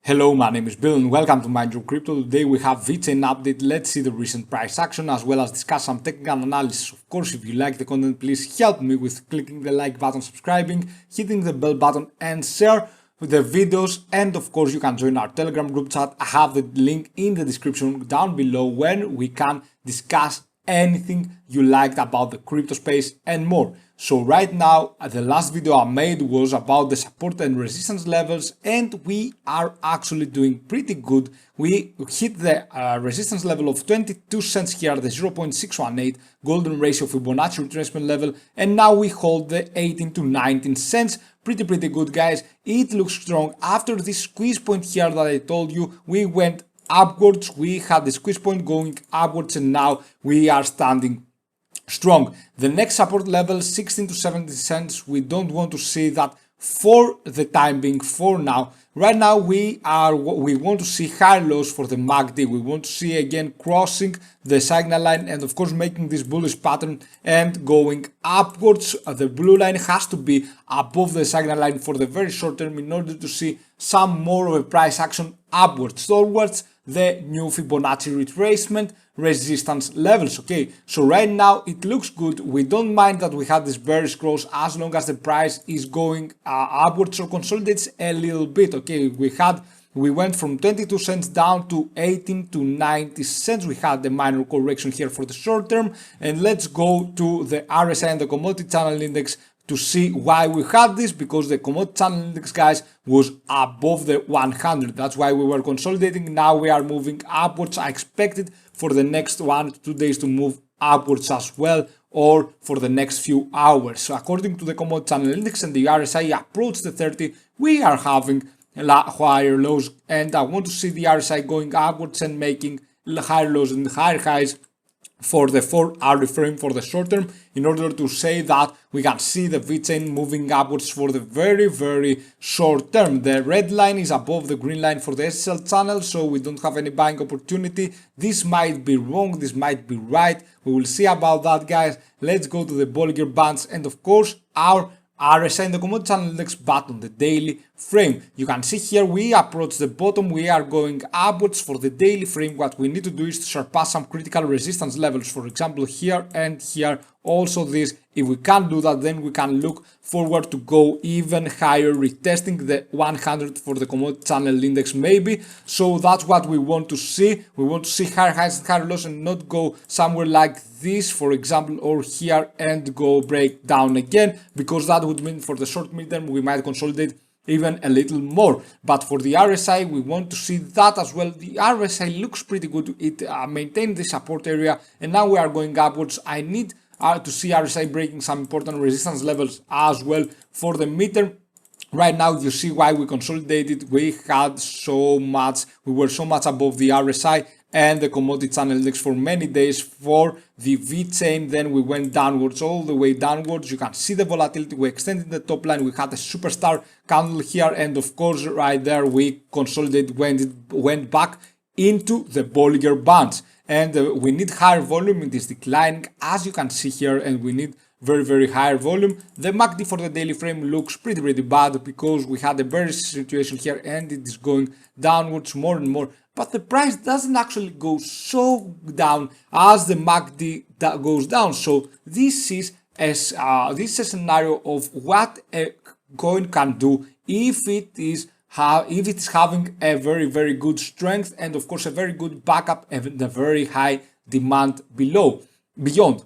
Hello, my name is Bill and welcome to MindYourCrypto. Today we have VECHAIN update. Let's see the recent price action as well as discuss some technical analysis. Of course, if you like the content, please help me with clicking the like button, subscribing, hitting the bell button and share the videos. And of course, you can join our Telegram group chat. I have the link in the description down below where we can discuss anything you liked about the crypto space and more. So right now, the last video I made was about the support and resistance levels, and we are actually doing pretty good. We hit the resistance level of 22 cents here, the 0.618 golden ratio Fibonacci retracement level, and now we hold the 18 to 19 cents. Pretty good, guys. It looks strong. After this squeeze point here that I told you, we went upwards. We had the squeeze point going upwards, and now we are standing strong. The next support level 16 to 70 cents. We don't want to see that for the time being. For now, right now we want to see higher lows for the MACD. We want to see again crossing the signal line and of course making this bullish pattern and going upwards. The blue line has to be above the signal line for the very short term in order to see some more of a price action upwards towards the new Fibonacci retracement resistance levels. Okay, so right now it looks good. We don't mind that we had this bearish cross as long as the price is going upwards or consolidates a little bit. Okay, we went from 22 cents down to 18 to 90 cents. We had the minor correction here for the short term, and let's go to the RSI and the commodity channel index to see why we had this, because the commodity channel index, guys, was above the 100. That's why we were consolidating. Now we are moving upwards. I expected for the next 1 to 2 days to move upwards as well, or for the next few hours. So according to the commodity channel index and the RSI approach the 30, we are having higher lows, and I want to see the RSI going upwards and making higher lows and higher highs for the 4-hour frame for the short term, in order to say that we can see the VECHAIN moving upwards for the very short term. The red line is above the green line for the SSL channel, so we don't have any buying opportunity. This might be wrong, this might be right. We will see about that, guys. Let's go to the Bollinger Bands and of course our RSI and the commodity channel index, but on the daily frame. You can see here we approach the bottom, we are going upwards. For the daily frame, what we need to do is to surpass some critical resistance levels, for example here and here, also this. If we can't do that, then we can look forward to go even higher, retesting the 100 for the commodity channel index maybe. So that's what we want to see. We want to see higher highs and higher lows and not go somewhere like this, for example, or here and go break down again, because that would mean for the short midterm we might consolidate even a little more. But for the RSI, we want to see that as well. The RSI looks pretty good. It maintained the support area and now we are going upwards. I need to see RSI breaking some important resistance levels as well for the midterm. Right now, you see why we consolidated. We were so much above the RSI and the commodity channel index for many days. For the VECHAIN, then we went downwards, all the way downwards. You can see the volatility. We extended the top line. We had a superstar candle here, and of course, right there we consolidated when it went back into the Bollinger Bands. And we need higher volume. It is declining, as you can see here, and we need very higher volume. The MACD for the daily frame looks pretty bad, because we had a bearish situation here and it is going downwards more and more. But the price doesn't actually go so down as the MACD goes down. So this is a scenario of what a coin can do if it is having a very good strength and of course a very good backup and a very high demand beyond.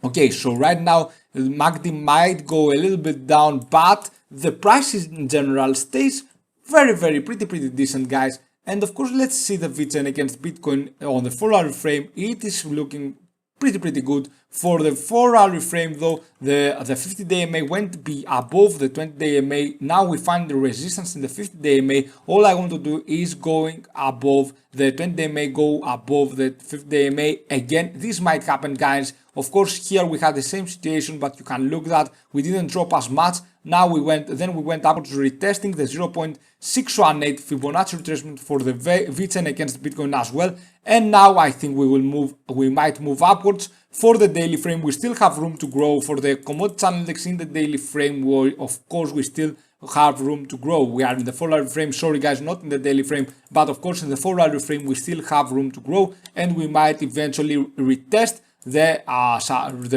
Okay, so right now the MACD might go a little bit down, but the price in general stays pretty decent, guys. And of course, let's see the VECHAIN against Bitcoin on the 4-hour frame. It is looking pretty good. For the 4-hour frame though, the 50-day MA went be above the 20-day MA. Now we find the resistance in the 50-day MA. All I want to do is going above the 20-day MA, go above the 50-day MA again. This might happen, guys. Of course, here we had the same situation, but you can look that we didn't drop as much. Now we went upwards, retesting the 0.618 Fibonacci retracement for the VECHAIN against Bitcoin as well. And now I think we might move upwards. For the daily frame, we still have room to grow. For the commodity channel index in the daily frame, of course, we still have room to grow. We are in the 4-hour frame, sorry guys, not in the daily frame, but of course in the 4-hour frame we still have room to grow, and we might eventually retest the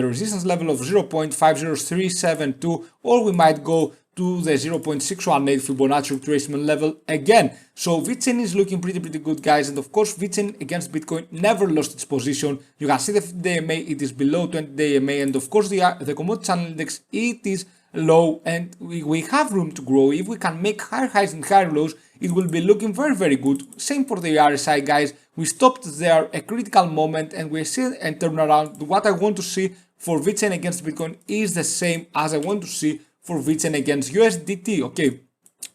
resistance level of 0.50372, or we might go to the 0.618 Fibonacci retracement level again. So VECHAIN is looking pretty good, guys, and of course VECHAIN against Bitcoin never lost its position. You can see the 50-day EMA, it is below 20-day EMA, and of course the commodity channel index, it is low, and we have room to grow. If we can make higher highs and higher lows, it will be looking very good. Same for the RSI, guys. We stopped there a critical moment, and we see a turnaround. What I want to see for VECHAIN against Bitcoin is the same as I want to see for VECHAIN against USDT. Okay,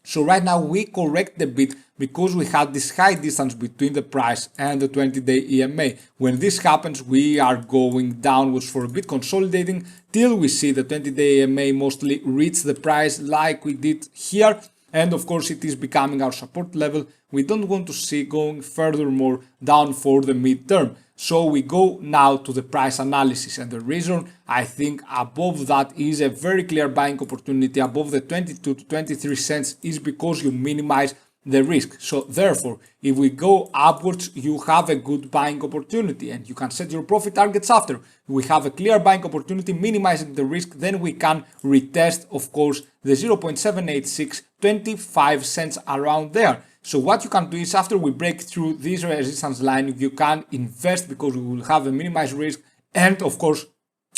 so right now we correct a bit because we had this high distance between the price and the 20-day EMA. When this happens, we are going downwards for a bit, consolidating till we see the 20-day EMA mostly reach the price like we did here. And of course it is becoming our support level. We don't want to see going furthermore down for the midterm. So we go now to the price analysis, and the reason I think above that is a very clear buying opportunity above the 22 to 23 cents is because you minimize the risk. So therefore, if we go upwards, you have a good buying opportunity and you can set your profit targets after. We have a clear buying opportunity, minimizing the risk, then we can retest, of course, the 0.786, 25 cents around there. So what you can do is after we break through this resistance line, you can invest because we will have a minimized risk, and of course,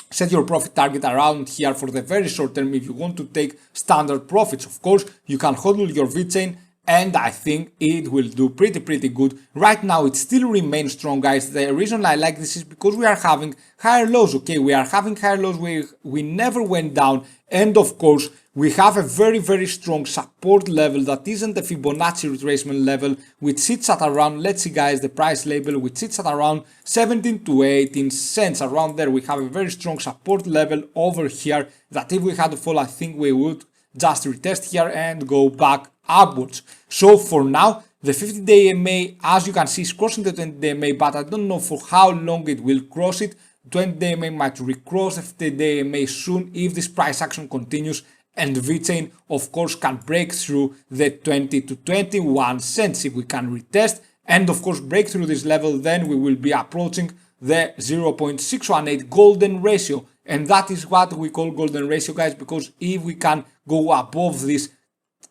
set your profit target around here for the very short term if you want to take standard profits. Of course, you can HODL your VECHAIN, and I think it will do pretty good. Right now it still remains strong, guys. The reason I like this is because we are having higher lows. Okay, we are having higher lows where we never went down, and of course we have a very strong support level that isn't the Fibonacci retracement level, which sits at around, let's see guys, the price label, which sits at around 17 to 18 cents. Around there we have a very strong support level over here that if we had to fall, I think we would just retest here and go back upwards. So for now, the 50-day EMA, as you can see, is crossing the 20-day EMA, but I don't know for how long it will cross it. 20-day EMA might recross the 50-day EMA soon if this price action continues, and VECHAIN of course can break through the 20 to 21 cents. If we can retest and of course break through this level, then we will be approaching the 0.618 golden ratio, and that is what we call golden ratio, guys, because if we can go above this,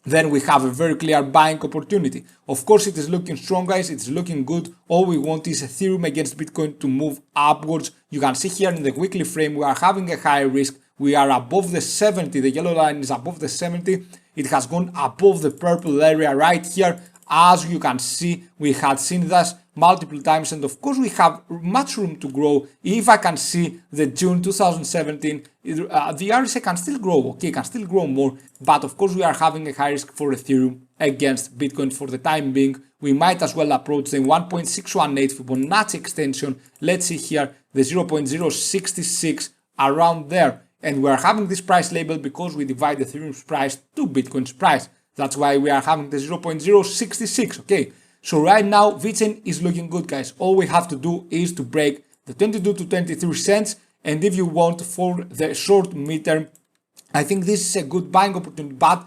then we have a very clear buying opportunity. Of course it is looking strong, guys, it's looking good. All we want is Ethereum against Bitcoin to move upwards. You can see here in the weekly frame we are having a high risk. We are above the 70, the yellow line is above the 70. It has gone above the purple area right here. As you can see, we had seen this multiple times, and of course we have much room to grow. If I can see the June 2017, the RSI can still grow, okay, can still grow more, but of course we are having a high risk for Ethereum against Bitcoin for the time being. We might as well approach the 1.618 Fibonacci extension. Let's see here, the 0.066 around there, and we are having this price label because we divide Ethereum's price to Bitcoin's price. That's why we are having the 0.066, okay? So right now, VECHAIN is looking good, guys. All we have to do is to break the 22 to 23 cents. And if you want for the short midterm, I think this is a good buying opportunity, but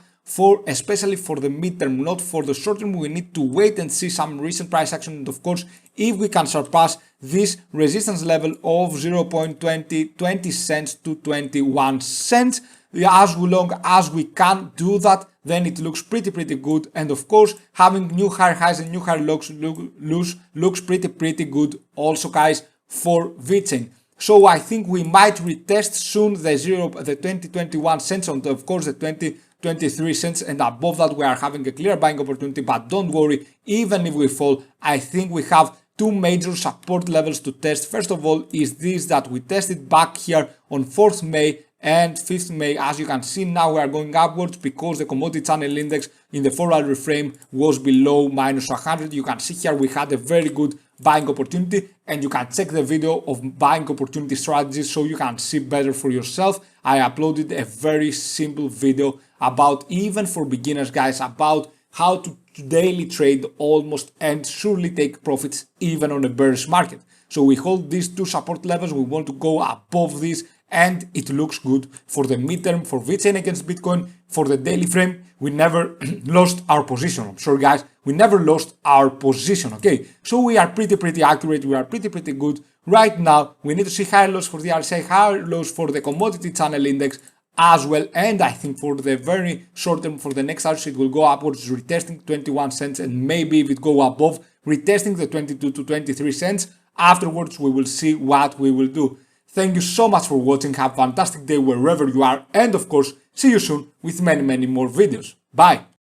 especially for the midterm, not for the short term, we need to wait and see some recent price action. And of course, if we can surpass this resistance level of 0.20 cents to 21 cents, as long as we can do that, then it looks pretty good. And of course, having new higher highs and new higher lows looks pretty good also, guys, for VECHAIN. So I think we might retest soon the 2021 cents, and of course the 2023 cents, and above that we are having a clear buying opportunity. But don't worry, even if we fall, I think we have two major support levels to test. First of all is this that we tested back here on 4th May and 5th May. As you can see, now we are going upwards because the commodity channel index in the 4-hour frame was below minus 100. You can see here we had a very good buying opportunity, and you can check the video of buying opportunity strategies so you can see better for yourself. I uploaded a very simple video about, even for beginners, guys, about how to daily trade almost and surely take profits even on a bearish market. So we hold these two support levels. We want to go above this and it looks good for the midterm, for VECHAIN against Bitcoin, for the daily frame. We never lost our position. I'm sorry guys, we never lost our position, okay? So we are pretty accurate, we are pretty good. Right now, we need to see higher lows for the RSI, higher lows for the commodity channel index as well, and I think for the very short term, for the next hours, it will go upwards, retesting 21 cents, and maybe if it go above, retesting the 22 to 23 cents. Afterwards, we will see what we will do. Thank you so much for watching, have a fantastic day wherever you are, and of course, see you soon with many more videos. Bye!